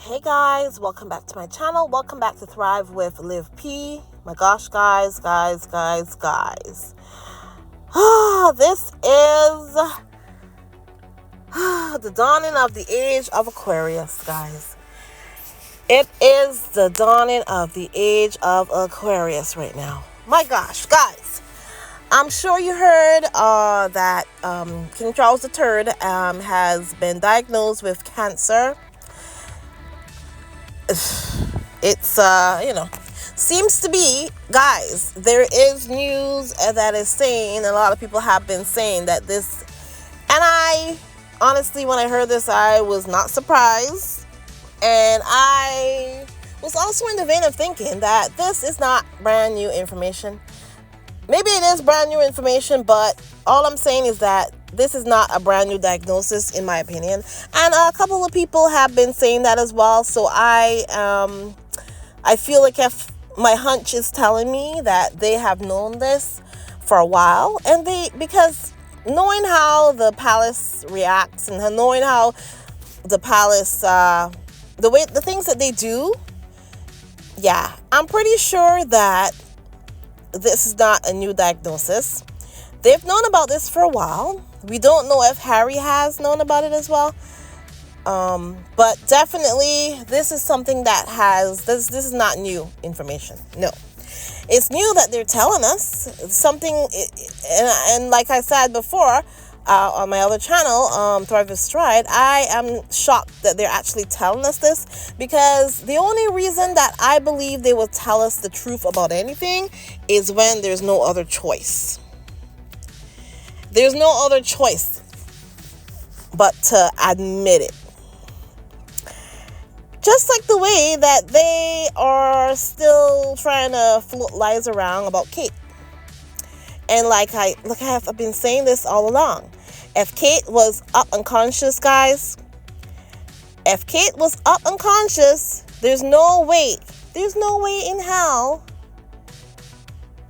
Hey guys, welcome back to my channel. Welcome back to Thrive with Liv P. My gosh, guys. This is the dawning of the age of Aquarius, guys. It is the dawning of the age of Aquarius right now. My gosh, guys. I'm sure you heard that King Charles III has been diagnosed with cancer. It's seems to be, guys, there is news that is saying, a lot of people have been saying that this, and I honestly, when I heard this, I was not surprised, and I was also in the vein of thinking that this is not brand new information. Maybe it is brand new information, but all I'm saying is that this is not a brand new diagnosis, in my opinion. And a couple of people have been saying that as well. So I feel like if my hunch is telling me that they have known this for a while, and because knowing how the palace reacts and knowing how the palace, the things that they do, yeah, I'm pretty sure that this is not a new diagnosis. They've known about this for a while. We don't know if Harry has known about it as well. But definitely this is something that this is not new information. No. It's new that they're telling us something, and like I said before, on my other channel, Thrive with Stride, I am shocked that they're actually telling us this, because the only reason that I believe they will tell us the truth about anything is when there's no other choice. There's no other choice but to admit it. Just like the way that they are still trying to float lies around about Kate. And like I have been saying this all along. If Kate was up unconscious, guys, there's no way in hell,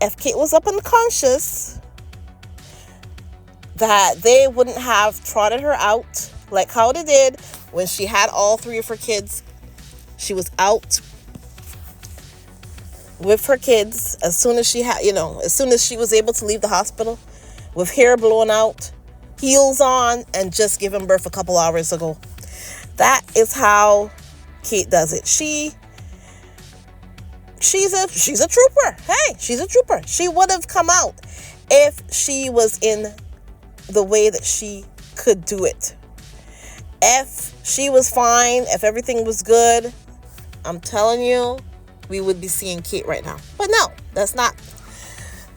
if Kate was up unconscious, that they wouldn't have trotted her out like how they did when she had all three of her kids. She was out with her kids as soon as she was able to leave the hospital, with hair blown out, heels on, and just given birth a couple hours ago. That is how Kate does it. She's a trooper. Hey, she's a trooper. She would have come out if she was in the way that she could do it. If she was fine, if everything was good, I'm telling you, we would be seeing Kate right now. But no, that's not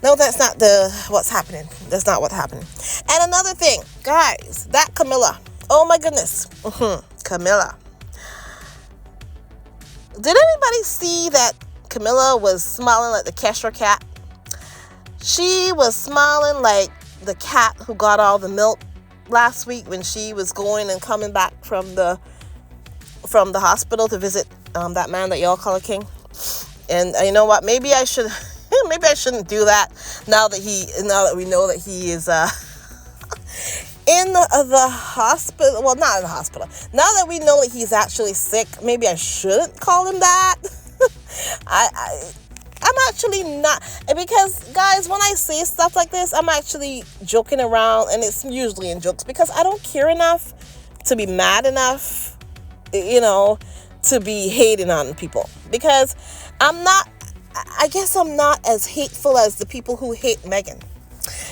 what's happening. That's not what's happening. And another thing, guys, that Camilla. Oh my goodness. Camilla. Did anybody see that Camilla was smiling like the Cheshire cat? She was smiling like the cat who got all the milk last week when she was going and coming back from the hospital to visit that man that y'all call a king. And you know what? Maybe I shouldn't do that now that we know that he is in the hospital. Well, not in the hospital. Now that we know that he's actually sick, maybe I shouldn't call him that. I'm actually not, because guys, when I say stuff like this, I'm actually joking around, and it's usually in jokes, because I don't care enough to be mad enough, to be hating on people, because I guess I'm not as hateful as the people who hate Meghan.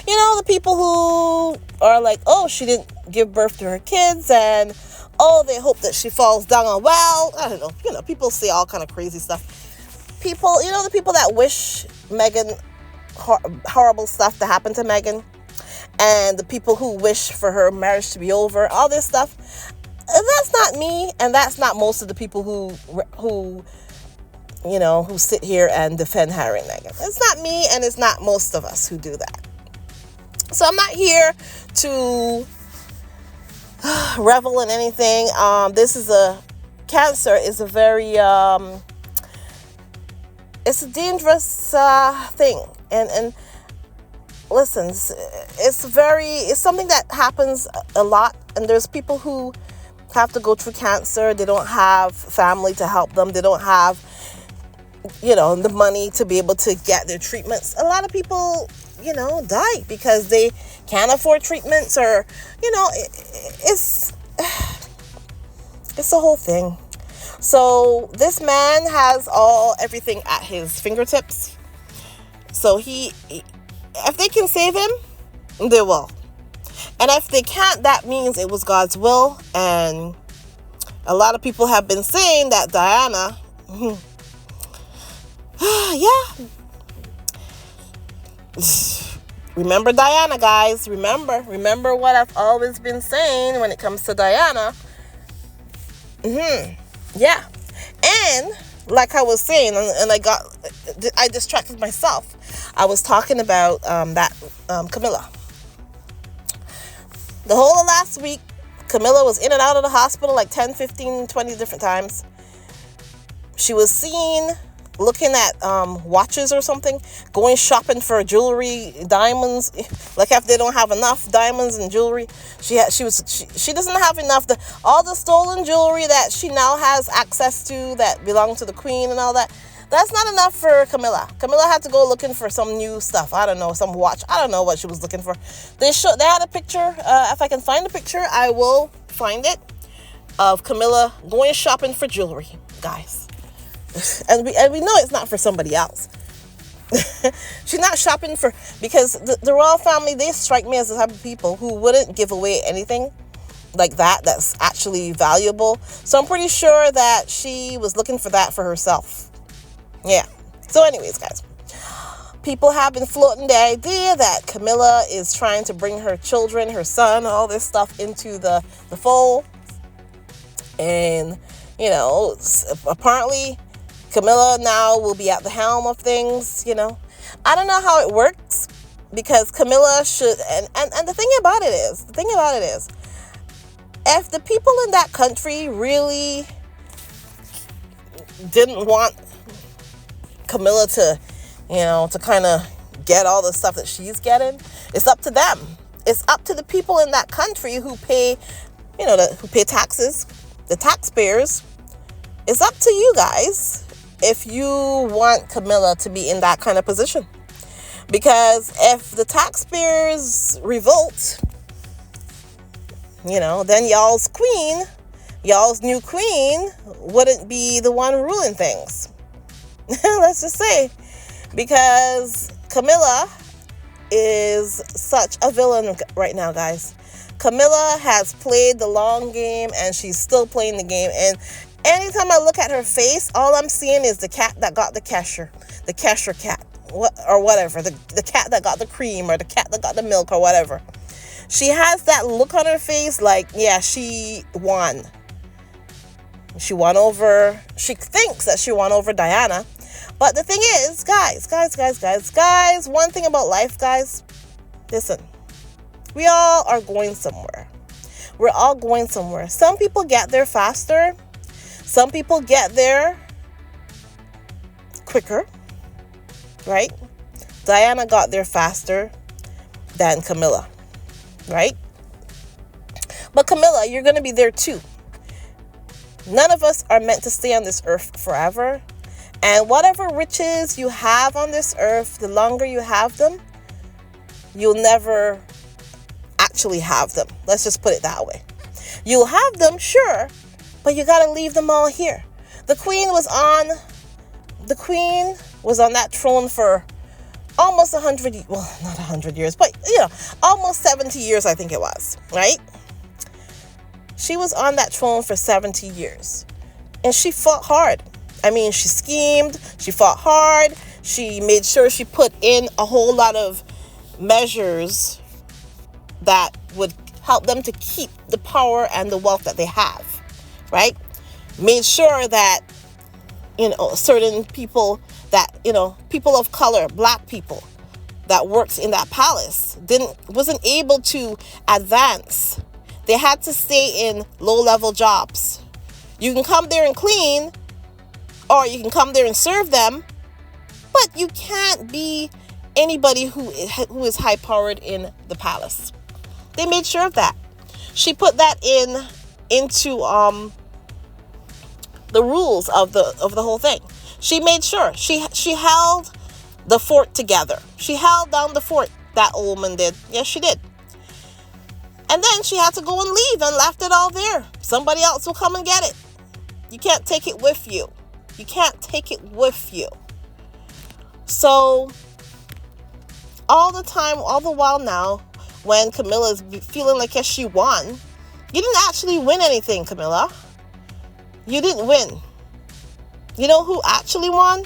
The people who are like, oh, she didn't give birth to her kids, and oh, they hope that she falls down a well. I don't know. People say all kind of crazy stuff. People, the people that wish Meghan horrible stuff to happen to Meghan, and the people who wish for her marriage to be over, all this stuff. That's not me, and that's not most of the people who sit here and defend Harry and Meghan. It's not me, and it's not most of us who do that. So I'm not here to revel in anything. Cancer is a very it's a dangerous thing, and listen, it's something that happens a lot, and there's people who have to go through cancer. They don't have family to help them. They don't have, the money to be able to get their treatments. A lot of people, die because they can't afford treatments, or, it's a whole thing. So this man has everything at his fingertips. So if they can save him, they will. And if they can't, that means it was God's will. And a lot of people have been saying that Diana, yeah. Remember Diana, guys. Remember what I've always been saying when it comes to Diana. Yeah. And like I was saying, and I distracted myself. I was talking about Camilla. The whole of last week, Camilla was in and out of the hospital like 10, 15, 20 different times. She was seen looking at watches or something, going shopping for jewelry, diamonds. Like if they don't have enough diamonds and jewelry, she doesn't have enough. All the stolen jewelry that she now has access to that belonged to the queen and all that, that's not enough for Camilla. Camilla had to go looking for some new stuff. I don't know, some watch. I don't know what she was looking for. They had a picture. If I can find the picture, I will find it, of Camilla going shopping for jewelry, guys. And we know it's not for somebody else. She's not shopping because the royal family, they strike me as the type of people who wouldn't give away anything like that's actually valuable. So I'm pretty sure that she was looking for that for herself. Yeah. So anyways, guys, people have been floating the idea that Camilla is trying to bring her children, her son, all this stuff into the fold. And, apparently Camilla now will be at the helm of things, I don't know how it works, because Camilla should, and the thing about it is, if the people in that country really didn't want Camilla to, to kind of get all the stuff that she's getting, it's up to them. It's up to the people in that country who pay, who pay taxes, the taxpayers. It's up to you guys if you want Camilla to be in that kind of position. Because if the taxpayers revolt, then y'all's new queen wouldn't be the one ruling things. Let's just say, because Camilla is such a villain right now, guys. Camilla has played the long game, and she's still playing the game. And anytime I look at her face, all I'm seeing is the cat that got the Cheshire cat, or whatever, the cat that got the cream, or the cat that got the milk, or whatever. She has that look on her face like, yeah, she won. She thinks that she won over Diana. But the thing is, guys, one thing about life, guys, listen, we all are going somewhere. We're all going somewhere. Some people get there faster. Some people get there quicker, right? Diana got there faster than Camilla, right? But Camilla, you're going to be there too. None of us are meant to stay on this earth forever. And whatever riches you have on this earth, the longer you have them, you'll never actually have them. Let's just put it that way. You'll have them, sure, but you got to leave them all here. The queen was on that throne for almost 100, well, not 100 years, but, almost 70 years, I think it was, right? She was on that throne for 70 years, and she fought hard. I mean, she schemed, she fought hard, she made sure she put in a whole lot of measures that would help them to keep the power and the wealth that they have, right? Made sure that, certain people that, people of color, black people that worked in that palace wasn't able to advance. They had to stay in low-level jobs. You can come there and clean, or you can come there and serve them, but you can't be anybody who is high-powered in the palace. They made sure of that. She put that in into the rules of the whole thing. She made sure she held the fort together. She held down the fort. That old woman did. Yes, she did. And then she had to go and leave and left it all there. Somebody else will come and get it. You can't take it with you. You can't take it with you. So all the time, all the while now, when Camilla is feeling like yes, she won, you didn't actually win anything, Camilla. You didn't win. You know who actually won?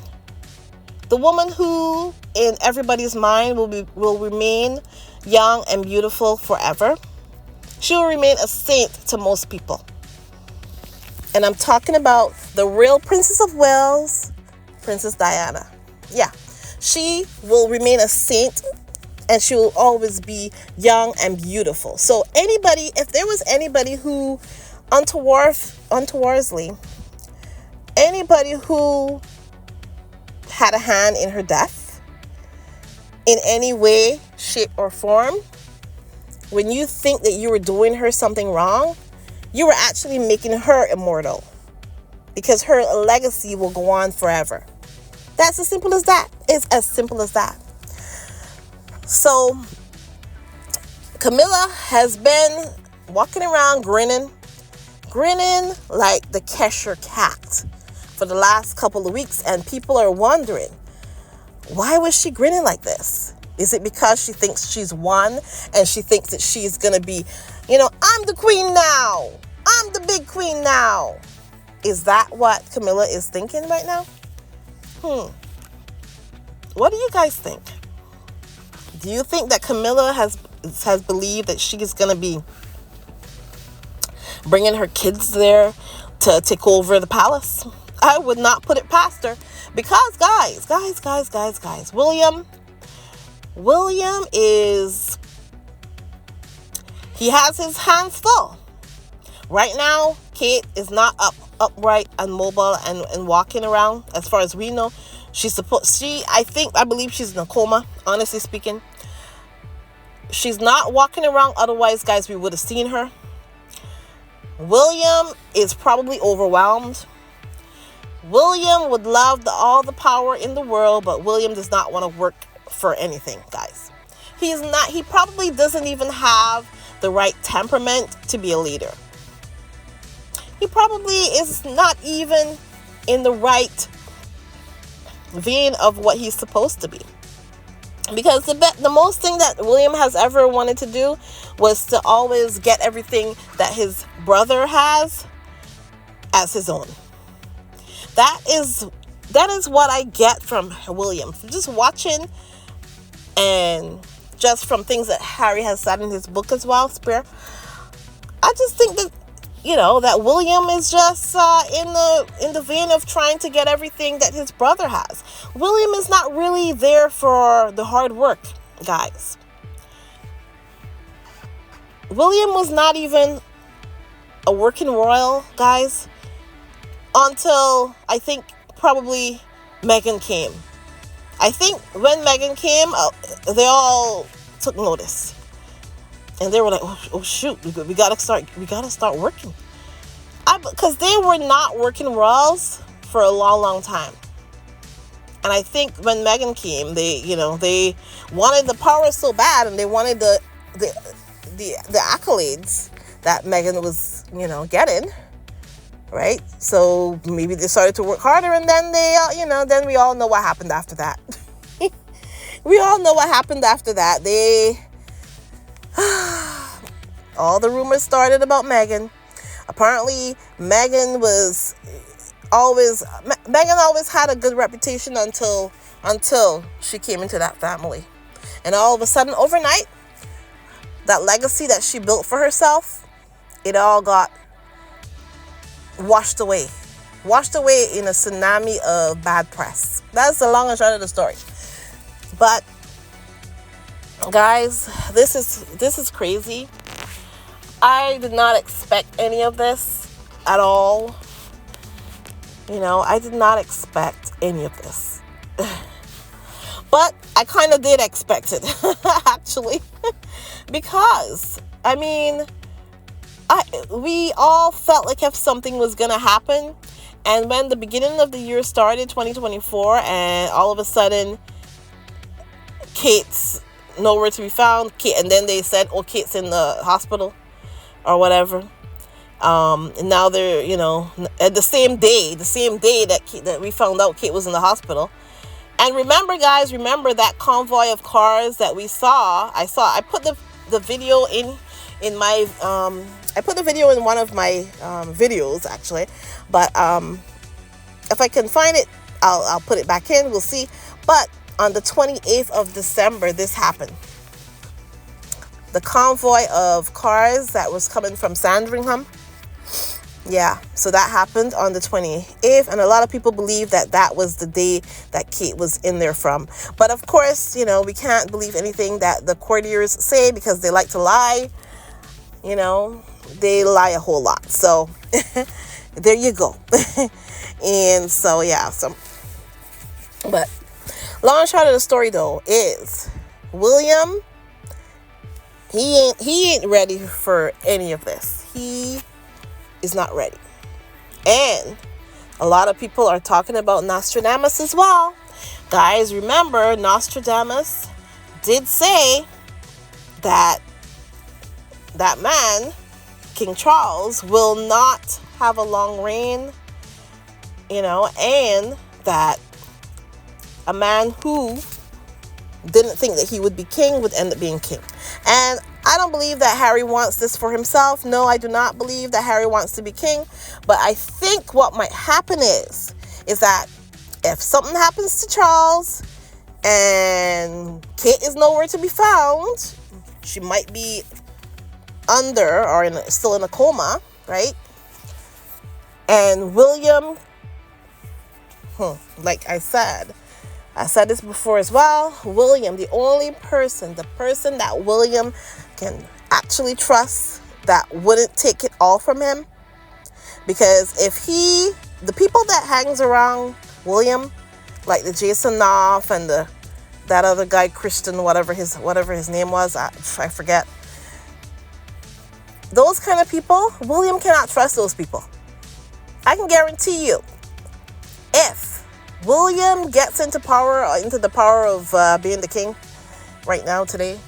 The woman who, in everybody's mind, will remain young and beautiful forever. She will remain a saint to most people. And I'm talking about the real Princess of Wales, Princess Diana. Yeah, she will remain a saint, and she will always be young and beautiful. So anybody, if there was anybody who untowardly, anybody who had a hand in her death in any way, shape, or form, when you think that you were doing her something wrong, you were actually making her immortal, because her legacy will go on forever. That's as simple as that. It's as simple as that. So Camilla has been walking around grinning like the Cheshire cat for the last couple of weeks, and people are wondering, why was she grinning like this? Is it because she thinks she's won and she thinks that she's going to be, I'm the queen now. I'm the big queen now. Is that what Camilla is thinking right now? What do you guys think? Do you think that Camilla has believed that she's going to be bringing her kids there to take over the palace? I would not put it past her, because guys, William he has his hands full. Right now, Kate is not upright and mobile and walking around. As far as we know, I believe she's in a coma, honestly speaking. She's not walking around. Otherwise, guys, we would have seen her. William is probably overwhelmed. William would love all the power in the world, but William does not want to work for anything, guys. He probably doesn't even have the right temperament to be a leader. He probably is not even in the right vein of what he's supposed to be. Because the most thing that William has ever wanted to do was to always get everything that his brother has as his own. That is what I get from William. From just watching, and just from things that Harry has said in his book as well, Spear. I just think that, that William is just in the vein of trying to get everything that his brother has. William is not really there for the hard work, guys. William was not even a working royal, guys, until I think probably Meghan came. I think when Meghan came, they all took notice. And they were like, oh shoot, we gotta start working. Because they were not working royals for a long time. And I think when Meghan came, they wanted the power so bad, and they wanted the accolades that Meghan was, getting. Right? So maybe they started to work harder, and then then we all know what happened after that. We all know what happened after that. All the rumors started about Meghan. Apparently, Meghan always had a good reputation until she came into that family. And all of a sudden, overnight, that legacy that she built for herself, it all got washed away in a tsunami of bad press. That's the long and short of the story. But guys, this is crazy. I did not expect any of this at all. I did not expect any of this. But I kind of did expect it, actually. Because, we all felt like if something was gonna happen, and when the beginning of the year started, 2024, and all of a sudden Kate's nowhere to be found, Kate, and then they said, oh, Kate's in the hospital or whatever. And now they're, at the same day that we found out Kate was in the hospital. And remember, guys, that convoy of cars that we saw. I put the video in my I put the video in one of my videos, actually, but if I can find it, I'll put it back in. We'll see. But on the 28th of December, this happened. The convoy of cars that was coming from Sandringham. Yeah, so that happened on the 28th, and a lot of people believe that was the day that Kate was in there from. But of course, we can't believe anything that the courtiers say, because they like to lie. They lie a whole lot. So there you go. And so, yeah, but long and short of the story, though, is William, he ain't ready for any of this. He is not ready. And a lot of people are talking about Nostradamus as well. Guys, remember, Nostradamus did say that man, King Charles, will not have a long reign, and that a man who didn't think that he would be king would end up being king. And I don't believe that Harry wants this for himself. No, I do not believe that Harry wants to be king. But I think what might happen is that if something happens to Charles and Kate is nowhere to be found, she might be under or still in a coma, right? And William, like I said this before as well, William, the person that William can actually trust, that wouldn't take it all from him. Because if the people that hangs around William, like the Jason Knopf and that other guy, Christian, whatever his name was, I forget. Those kind of people, William cannot trust those people. I can guarantee you, if William gets into the power of being the king right now, today,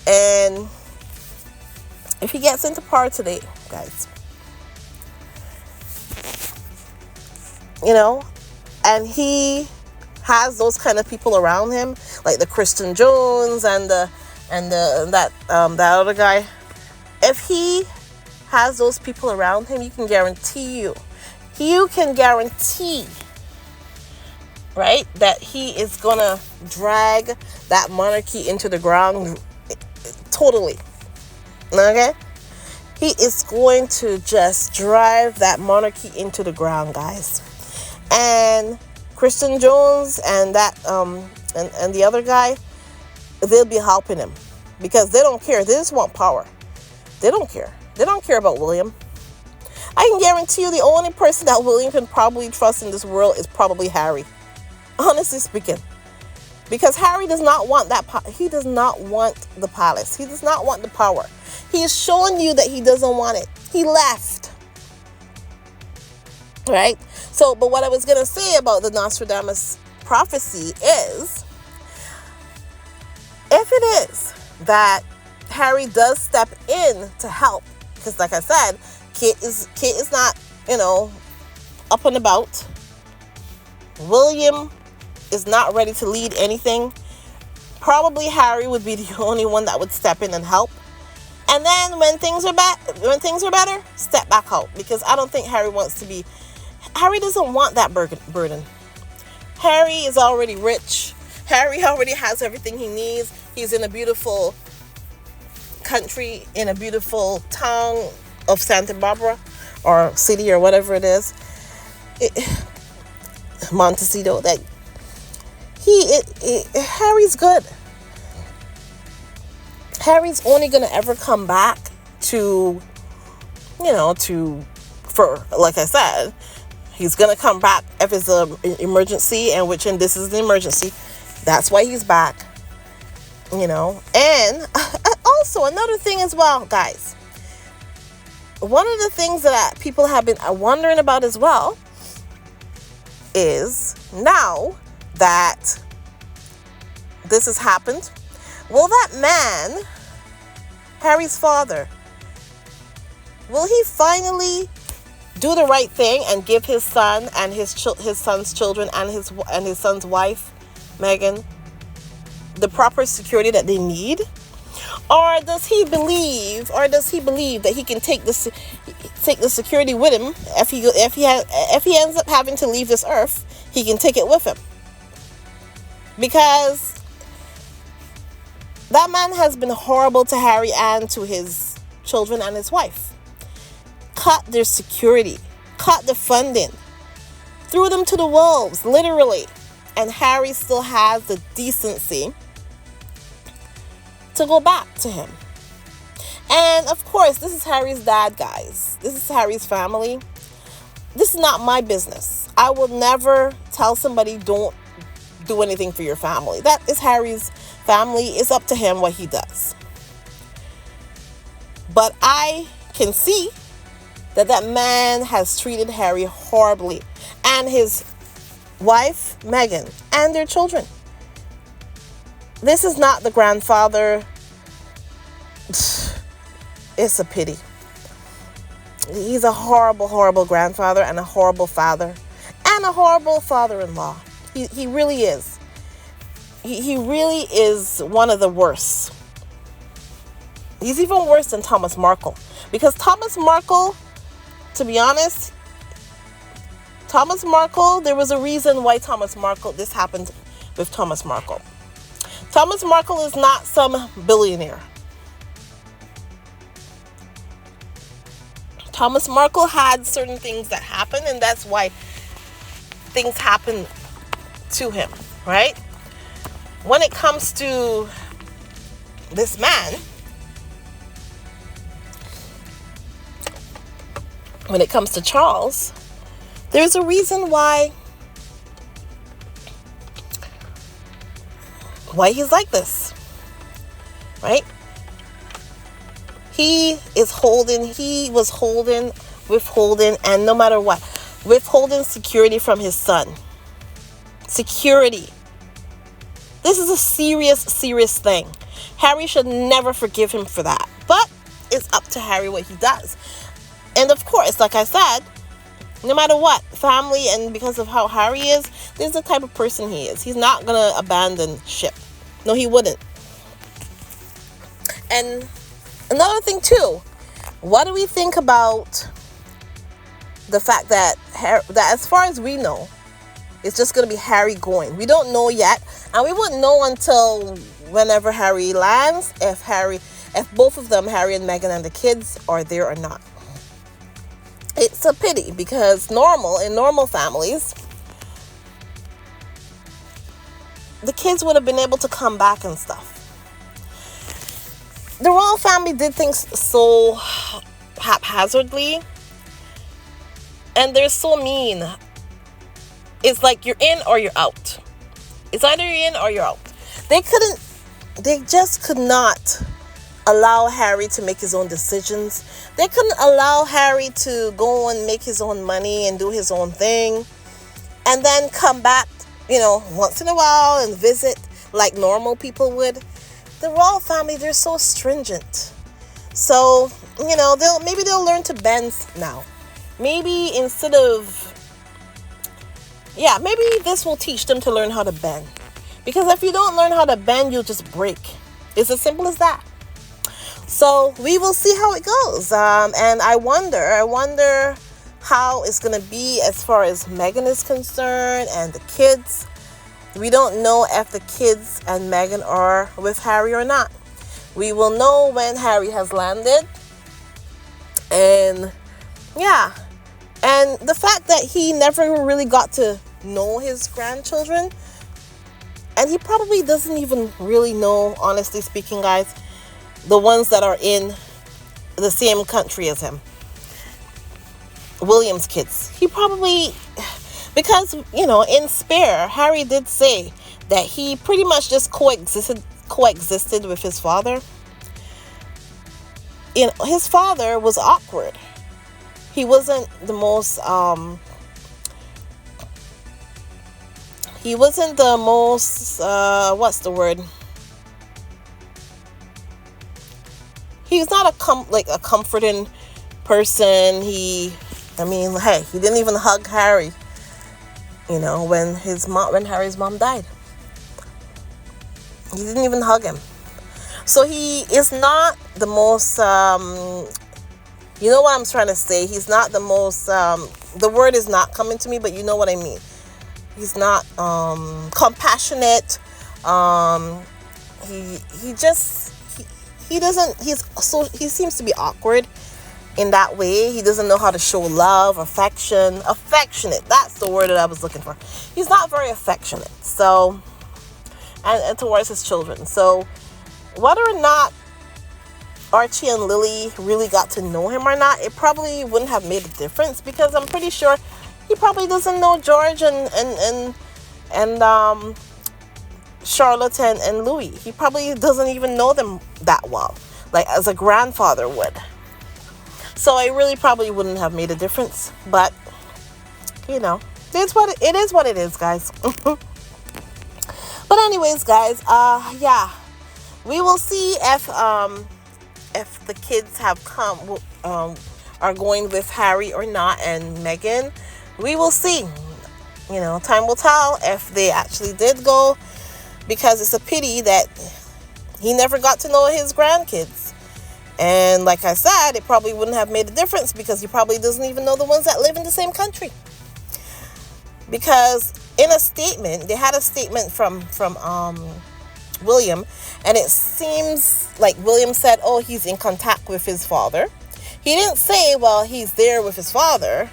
and if he gets into power today, guys, and he has those kind of people around him, like the Christian Jones and that other guy. If he has those people around him, you can guarantee, right, that he is gonna drag that monarchy into the ground totally. Okay? He is going to just drive that monarchy into the ground, guys. And Christian Jones and that and the other guy, they'll be helping him, because they don't care. They just want power. They don't care. They don't care about William. I can guarantee you the only person that William can probably trust in this world is probably Harry. Honestly speaking. Because Harry does not want that. He does not want the palace. He does not want the power. He is showing you that he doesn't want it. He left. Right? So, but what I was going to say about the Nostradamus prophecy is, if it is that Harry does step in to help, because like I said, Kate is not, up and about. William is not ready to lead anything. Probably Harry would be the only one that would step in and help. And then when things are better, step back out, because I don't think Harry doesn't want that burden. Harry is already rich. Harry already has everything he needs. He's in a beautiful country, in a beautiful town of Santa Barbara or city or whatever it is, Montecito. That Harry's good. Harry's only gonna ever come back to, like I said, he's gonna come back if it's an emergency, and this is an emergency. That's why he's back. And also another thing as well, guys. one of the things that people have been wondering about as well is, now that this has happened, will that man, Harry's father, will he finally do the right thing and give his son and his son's children and his son's wife, Meghan, the proper security that they need? Or does he believe that he can take the security with him? If he ends up having to leave this earth, he can take it with him. Because that man has been horrible to Harry and to his children and his wife. Cut their security, cut the funding, threw them to the wolves, literally. And Harry still has the decency to go back to him. And of course, this is Harry's dad, guys. This is Harry's family. This is not my business. I will never tell somebody don't do anything for your family. That is Harry's family. It's up to him what he does. But I can see that man has treated Harry horribly, and his wife, Meghan, and their children. This is not the grandfather. It's a pity. He's a horrible, horrible grandfather, and a horrible father, and a horrible father-in-law. He really is. He really is one of the worst. He's even worse than Thomas Markle. Because Thomas Markle, to be honest, Thomas Markle, there was a reason why this happened with Thomas Markle. Thomas Markle is not some billionaire. Thomas Markle had certain things that happened, and that's why things happened to him, right? When it comes to this man, when it comes to Charles, there's a reason why he's like this, right? He was withholding, and no matter what, withholding security from his son. Security. This is a serious, serious thing. Harry should never forgive him for that. But it's up to Harry what he does. And of course, like I said, no matter what, family, and because of how Harry is, this is the type of person he is. He's not going to abandon ship. No, he wouldn't. And another thing too, what do we think about the fact that as far as we know, it's just going to be Harry going? We don't know yet, and we wouldn't know until whenever Harry lands, if both of them, Harry and Meghan and the kids, are there or not. It's a pity, because in normal families, the kids would have been able to come back and stuff. The royal family did things so haphazardly, and they're so mean. It's like you're in or you're out. It's either you're in or you're out. They just could not allow Harry to make his own decisions. They couldn't allow Harry to go and make his own money and do his own thing, and then come back, once in a while and visit like normal people would. The royal family, they're so stringent. So, maybe they'll learn to bend now. Maybe maybe this will teach them to learn how to bend. Because if you don't learn how to bend, you'll just break. It's as simple as that. So we will see how it goes. And I wonder how it's going to be as far as Meghan is concerned and the kids. We don't know if the kids and Meghan are with Harry or not. We will know when Harry has landed. And and the fact that he never really got to know his grandchildren, and he probably doesn't even really know, honestly speaking, guys, the ones that are in the same country as him. William's kids. He probably, because, in Spare, Harry did say that he pretty much just coexisted with his father. His father was awkward. he wasn't the most what's the word, he's not a comforting person. I mean, hey, he didn't even hug Harry, when Harry's mom died. He didn't even hug him. So he is not the most, you know what I'm trying to say? He's not the most, the word is not coming to me, but you know what I mean. He's not compassionate. He seems to be awkward in that way. He doesn't know how to show love, affectionate. That's the word that I was looking for. He's not very affectionate. So, and towards his children. So, whether or not Archie and Lily really got to know him or not, it probably wouldn't have made a difference, because I'm pretty sure he probably doesn't know George and Charlotte and Louis. He probably doesn't even know them that well, like as a grandfather would. So it really probably wouldn't have made a difference. But it is what it is, guys. But anyways, guys, yeah, we will see if the kids are going with Harry or not, and Meghan. We will see. Time will tell if they actually did go, because it's a pity that he never got to know his grandkids. And like I said, it probably wouldn't have made a difference, because he probably doesn't even know the ones that live in the same country. Because in a statement, they had a statement from William, and it seems like William said, oh, he's in contact with his father. He didn't say, well, he's there with his father,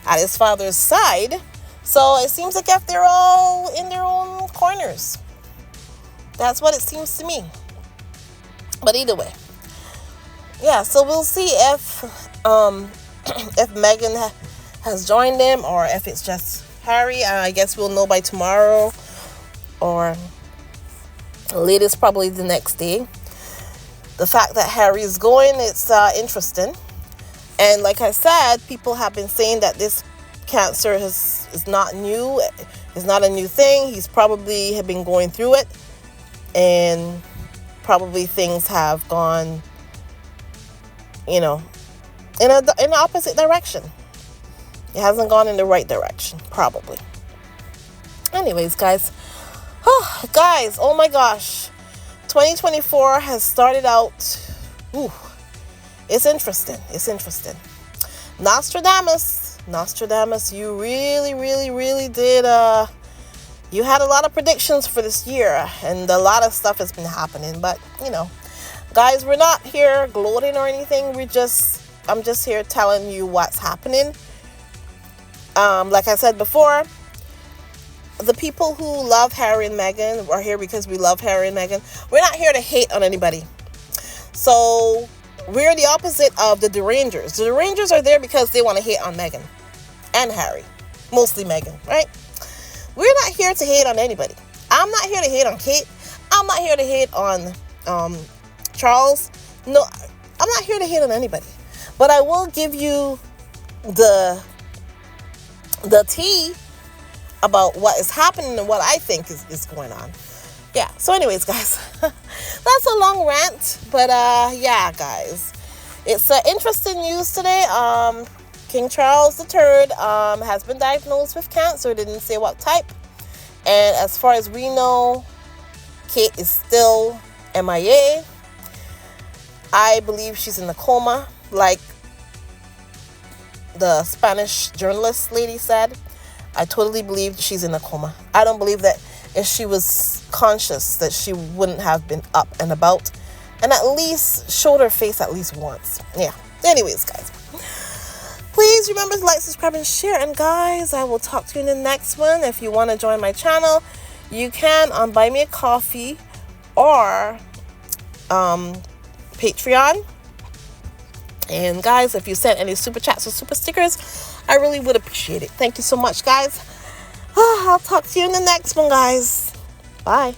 at his father's side. So it seems like if they're all in their own corners. That's what it seems to me. But either way, yeah, so we'll see if Meghan has joined them, or if it's just Harry. I guess we'll know by tomorrow, or latest probably the next day. The fact that Harry is going, it's interesting. And like I said, people have been saying that this cancer is not new. It's not a new thing. He's probably have been going through it, and probably things have gone, in the opposite direction. It hasn't gone in the right direction, probably. Anyways, guys. Guys, oh my gosh. 2024 has started out. Ooh, it's interesting. Nostradamus, you really, really, really did. You had a lot of predictions for this year, and a lot of stuff has been happening. But, guys, we're not here gloating or anything. I'm just here telling you what's happening. Like I said before, the people who love Harry and Meghan are here because we love Harry and Meghan. We're not here to hate on anybody. So we're the opposite of the derangers. The derangers are there because they want to hate on Meghan and Harry. Mostly Meghan, right? We're not here to hate on anybody. I'm not here to hate on Kate. I'm not here to hate on Charles. No, I'm not here to hate on anybody. But I will give you the tea about what is happening and what I think is going on. Yeah, so anyways, guys, that's a long rant, but yeah, guys, it's interesting news today. King Charles III has been diagnosed with cancer. Didn't say what type, and as far as we know, Kate is still MIA. I believe she's in a coma, like the Spanish journalist lady said. I totally believe she's in a coma. I don't believe that if she was conscious that she wouldn't have been up and about and at least showed her face at least once. Yeah. Anyways, guys, please remember to like, subscribe, and share. And guys, I will talk to you in the next one. If you want to join my channel, you can buy me a coffee or Patreon. And guys, if you send any super chats or super stickers, I really would appreciate it. Thank you so much, guys. I'll talk to you in the next one, guys. Bye.